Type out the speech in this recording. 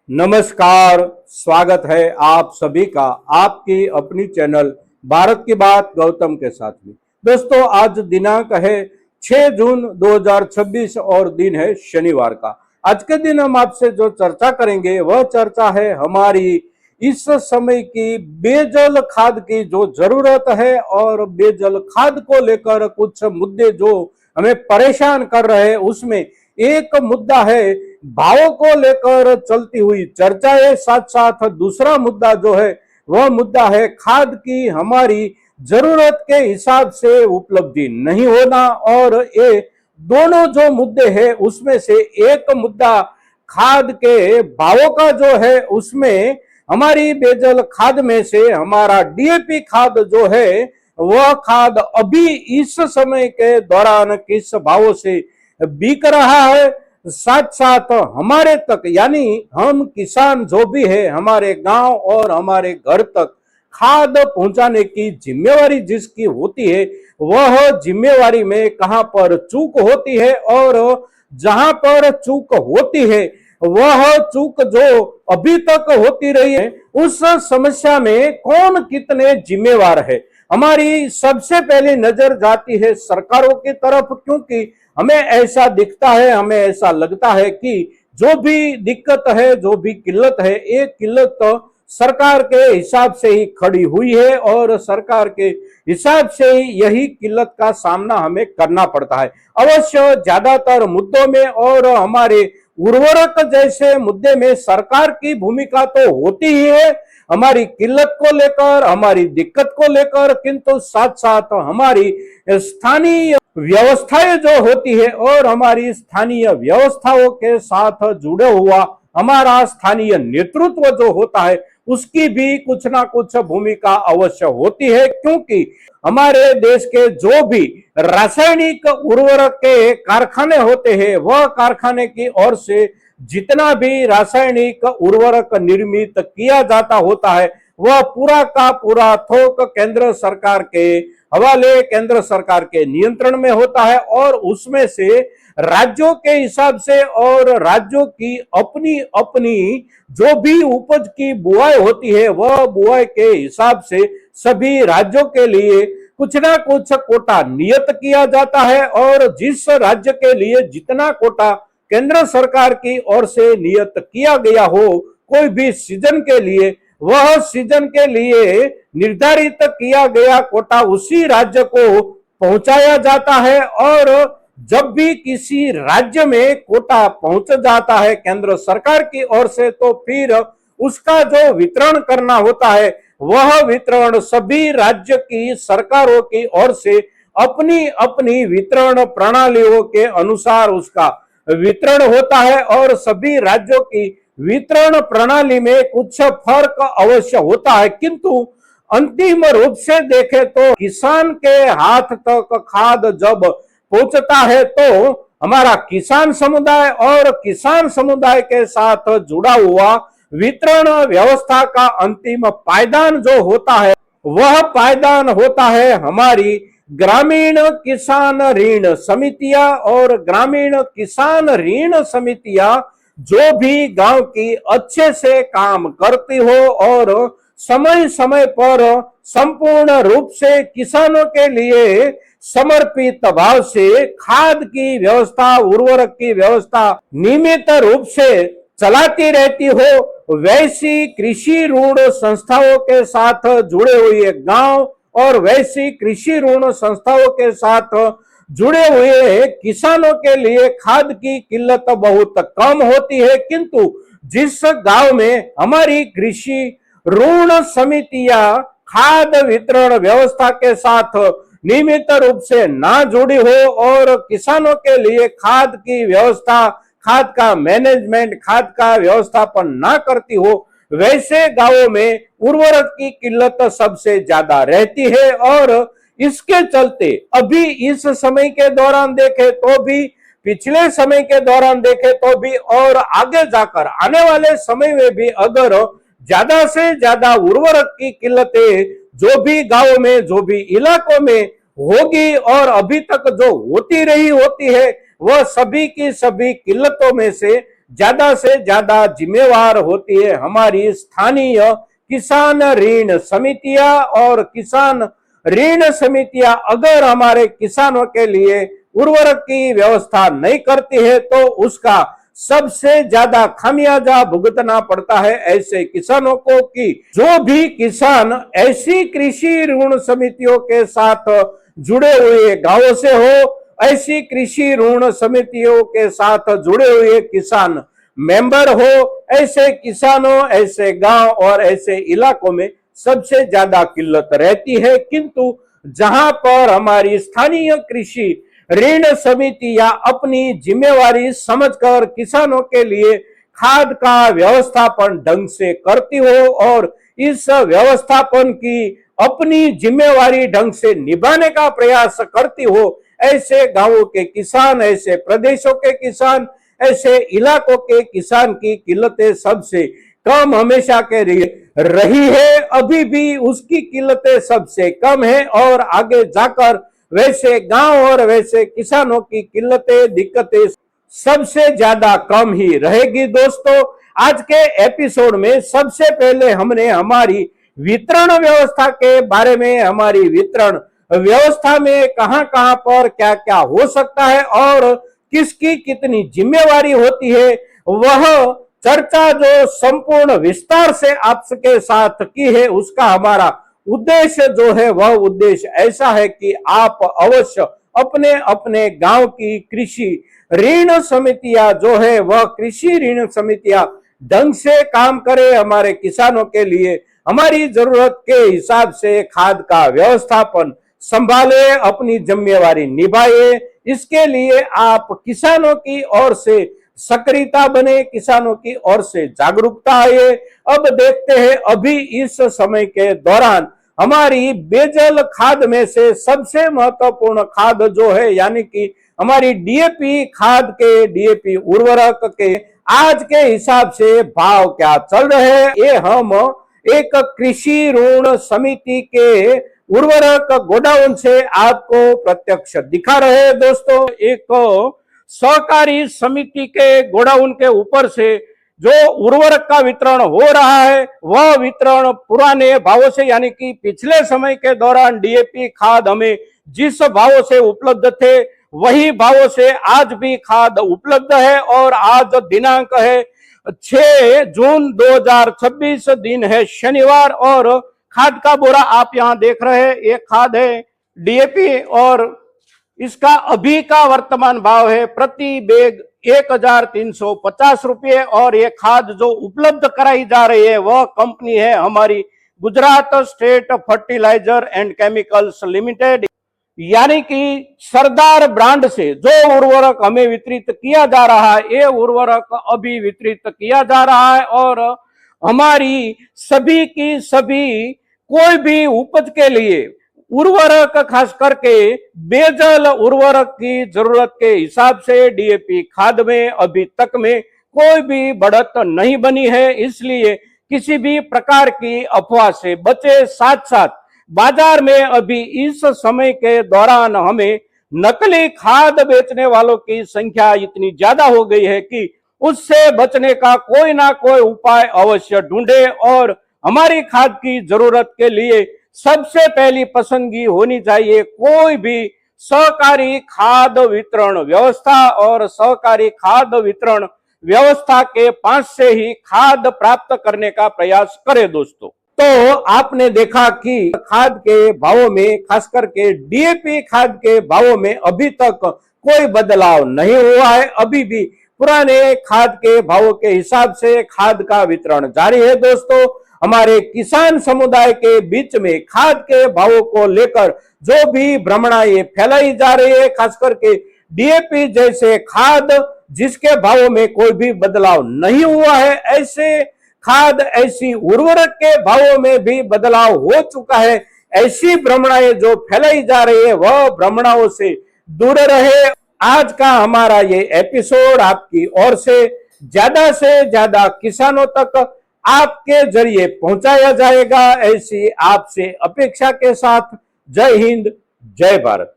नमस्कार। स्वागत है आप सभी का आपकी अपनी चैनल भारत की बात गौतम के साथ में। दोस्तों, आज दिनांक है 6 जून 2026 और दिन है शनिवार का। आज के दिन हम आपसे जो चर्चा करेंगे वह चर्चा है हमारी इस समय की पेयजल खाद की जो जरूरत है और पेयजल खाद को लेकर कुछ मुद्दे जो हमें परेशान कर रहे हैं। उसमें एक मुद्दा है भावों को लेकर चलती हुई चर्चाएं, साथ साथ दूसरा मुद्दा जो है वह मुद्दा है खाद की हमारी जरूरत के हिसाब से उपलब्धि नहीं होना। और ये दोनों जो मुद्दे हैं उसमें से एक मुद्दा खाद के भावों का जो है, उसमें हमारी पेयजल खाद में से हमारा डीएपी खाद जो है वह खाद अभी इस समय के दौरान किस भावों से बिक रहा है। साथ साथ हमारे तक यानी हम किसान जो भी है हमारे गांव और हमारे घर तक खाद पहुंचाने की जिम्मेवारी जिसकी होती है वह जिम्मेवारी में कहां पर चूक होती है, और जहां पर चूक होती है वह चूक जो अभी तक होती रही है उस समस्या में कौन कितने जिम्मेवार है। हमारी सबसे पहली नजर जाती है सरकारों की तरफ, क्योंकि हमें ऐसा दिखता है, हमें ऐसा लगता है कि जो भी दिक्कत है, जो भी किल्लत है, एक किल्लत तो सरकार के हिसाब से ही खड़ी हुई है और सरकार के हिसाब से ही यही किल्लत का सामना हमें करना पड़ता है। अवश्य ज्यादातर मुद्दों में और हमारे उर्वरक जैसे मुद्दे में सरकार की भूमिका तो होती ही है हमारी किल्लत को लेकर, हमारी दिक्कत को लेकर, किंतु साथ साथ हमारी स्थानीय व्यवस्थाएं जो होती है और हमारी स्थानीय व्यवस्थाओं के साथ जुड़े हुआ हमारा स्थानीय नेतृत्व जो होता है उसकी भी कुछ ना कुछ भूमिका अवश्य होती है, क्योंकि हमारे देश के जो भी रासायनिक उर्वरक के कारखाने होते हैं वह कारखाने की ओर से जितना भी रासायनिक उर्वरक निर्मित किया जाता होता है वह पूरा का पूरा थोक केंद्र सरकार के हवाले, केंद्र सरकार के नियंत्रण में होता है और उसमें से राज्यों के हिसाब से और राज्यों की अपनी अपनी जो भी उपज की बुआई होती है वह बुआई के हिसाब से सभी राज्यों के लिए कुछ ना कुछ कोटा नियत किया जाता है, और जिस राज्य के लिए जितना कोटा केंद्र सरकार की ओर से नियत किया गया हो कोई भी सीजन के लिए, वह सीजन के लिए निर्धारित किया गया कोटा उसी राज्य को पहुंचाया जाता है। और जब भी किसी राज्य में कोटा पहुंच जाता है केंद्र सरकार की ओर से तो फिर उसका जो वितरण करना होता है वह वितरण सभी राज्य की सरकारों की ओर से अपनी अपनी वितरण प्रणालियों के अनुसार उसका वितरण होता है, और सभी राज्यों की वितरण प्रणाली में कुछ फर्क अवश्य होता है, किंतु अंतिम रूप से देखें तो किसान के हाथ तक खाद जब पहुंचता है तो हमारा किसान समुदाय और किसान समुदाय के साथ जुड़ा हुआ वितरण व्यवस्था का अंतिम पायदान जो होता है वह पायदान होता है हमारी ग्रामीण किसान ऋण समितियां। और ग्रामीण किसान ऋण समितियां जो भी गांव की अच्छे से काम करती हो और समय समय पर संपूर्ण रूप से किसानों के लिए समर्पित भाव से खाद की व्यवस्था, उर्वरक की व्यवस्था नियमित रूप से चलाती रहती हो, वैसी कृषि ऋण संस्थाओं के साथ जुड़े हुए गांव और वैसी कृषि ऋण संस्थाओं के साथ जुड़े हुए किसानों के लिए खाद की किल्लत बहुत कम होती है, किंतु जिस गांव में हमारी कृषि ऋण समितियां खाद वितरण व्यवस्था के साथ नियमित रूप से ना जुड़ी हो और किसानों के लिए खाद की व्यवस्था, खाद का मैनेजमेंट, खाद का व्यवस्थापन ना करती हो, वैसे गांवों में उर्वरक की किल्लत सबसे ज्यादा रहती है। और इसके चलते अभी इस समय के दौरान देखें तो भी, पिछले समय के दौरान देखें तो भी और आगे जाकर आने वाले समय में भी अगर ज्यादा से ज्यादा उर्वरक की किल्लतें जो भी गांवों में, जो भी इलाकों में होगी और अभी तक जो होती रही होती है वह सभी की सभी किल्लतों में से ज्यादा से ज्यादा जिम्मेवार होती है हमारी स्थानीय किसान ऋण समितियां। और किसान ऋण समितियां अगर हमारे किसानों के लिए उर्वरक की व्यवस्था नहीं करती है तो उसका सबसे ज्यादा खामियाजा भुगतना पड़ता है ऐसे किसानों को। कि जो भी किसान ऐसी कृषि ऋण समितियों के साथ जुड़े हुए गांवों से हो, ऐसी कृषि ऋण समितियों के साथ जुड़े हुए किसान मेंबर हो, ऐसे किसानों, ऐसे गांव और ऐसे इलाकों में सबसे ज्यादा किल्लत रहती है। किंतु जहां पर हमारी स्थानीय कृषि ऋण समितियां अपनी जिम्मेवारी समझकर किसानों के लिए खाद का व्यवस्थापन ढंग से करती हो और इस व्यवस्थापन की अपनी जिम्मेवारी ढंग से निभाने का प्रयास करती हो, ऐसे गांवों के किसान, ऐसे प्रदेशों के किसान, ऐसे इलाकों के किसान की किल्लतें सबसे कम हमेशा के लिए रही है, अभी भी उसकी किल्लतें सबसे कम है और आगे जाकर वैसे गांव और वैसे किसानों की किल्लतें, दिक्कतें सबसे ज्यादा कम ही रहेगी। दोस्तों, आज के एपिसोड में सबसे पहले हमने हमारी वितरण व्यवस्था के बारे में, हमारी वितरण व्यवस्था में कहां कहां पर क्या क्या हो सकता है और किसकी कितनी जिम्मेवारी होती है, वह चर्चा जो संपूर्ण विस्तार से आपके साथ की है, उसका हमारा उद्देश्य जो है वह उद्देश्य ऐसा है कि आप अवश्य अपने अपने गांव की कृषि ऋण समितियां जो है वह कृषि ऋण समितियां ढंग से काम करे, हमारे किसानों के लिए हमारी जरूरत के हिसाब से खाद का व्यवस्थापन संभाले, अपनी जिम्मेवारी निभाए। इसके लिए आप किसानों की ओर से सक्रियता बने, किसानों की ओर से जागरूकता आए। अब देखते हैं अभी इस समय के दौरान हमारी पेयजल खाद में से सबसे महत्वपूर्ण खाद जो है यानी कि हमारी डीएपी खाद के, डीएपी उर्वरक के आज के हिसाब से भाव क्या चल रहे हैं, ये हम एक कृषि ऋण समिति के उर्वरक गोडाउन से आपको प्रत्यक्ष दिखा रहे हैं। दोस्तों, एक सहकारी समिति के गोडाउन के ऊपर से जो उर्वरक का वितरण हो रहा है वह वितरण पुराने भावों से यानी कि पिछले समय के दौरान डीएपी खाद हमें जिस भावों से उपलब्ध थे वही भावों से आज भी खाद उपलब्ध है। और आज दिनांक है 6 जून 2026, दिन है शनिवार और खाद का बोरा आप यहां देख रहे हैं, ये खाद है डीएपी और इसका अभी का वर्तमान भाव है प्रति बैग 1350 रुपये। और ये खाद जो उपलब्ध कराई जा रही है वह कंपनी है हमारी Gujarat state fertilizer and chemicals limited, यानी कि सरदार ब्रांड से जो उर्वरक हमें वितरित किया जा रहा है, ये उर्वरक अभी वितरित किया जा रहा है। और हमारी सभी की सभी कोई भी उपज के लिए उर्वरक, खास करके पेयजल उर्वरक की जरूरत के हिसाब से डीएपी खाद में अभी तक में कोई भी बढ़त नहीं बनी है, इसलिए किसी भी प्रकार की अफवाह से बचे। साथ साथ बाजार में अभी इस समय के दौरान हमें नकली खाद बेचने वालों की संख्या इतनी ज्यादा हो गई है कि उससे बचने का कोई ना कोई उपाय अवश्य ढूंढे और हमारी खाद की जरूरत के लिए सबसे पहली पसंदगी होनी चाहिए कोई भी सहकारी खाद वितरण व्यवस्था और सहकारी खाद वितरण व्यवस्था के पास से ही खाद प्राप्त करने का प्रयास करे। दोस्तों, तो आपने देखा कि खाद के भावों में, खास करके डीएपी खाद के भावों में अभी तक कोई बदलाव नहीं हुआ है, अभी भी पुराने खाद के भावों के हिसाब से खाद का वितरण जारी है। दोस्तों, हमारे किसान समुदाय के बीच में खाद के भावों को लेकर जो भी भ्रमणाएं फैलाई जा रही है, खास करके डीएपी जैसे खाद जिसके भावों में कोई भी बदलाव नहीं हुआ है, ऐसे खाद, ऐसी उर्वरक के भावों में भी बदलाव हो चुका है, ऐसी भ्रमणाएं जो फैलाई जा रही है वह भ्रमणाओं से दूर रहे। आज का हमारा ये एपिसोड आपकी ओर से ज्यादा किसानों तक आपके जरिए पहुंचाया जाएगा, ऐसी आपसे अपेक्षा के साथ। जय हिंद, जय भारत।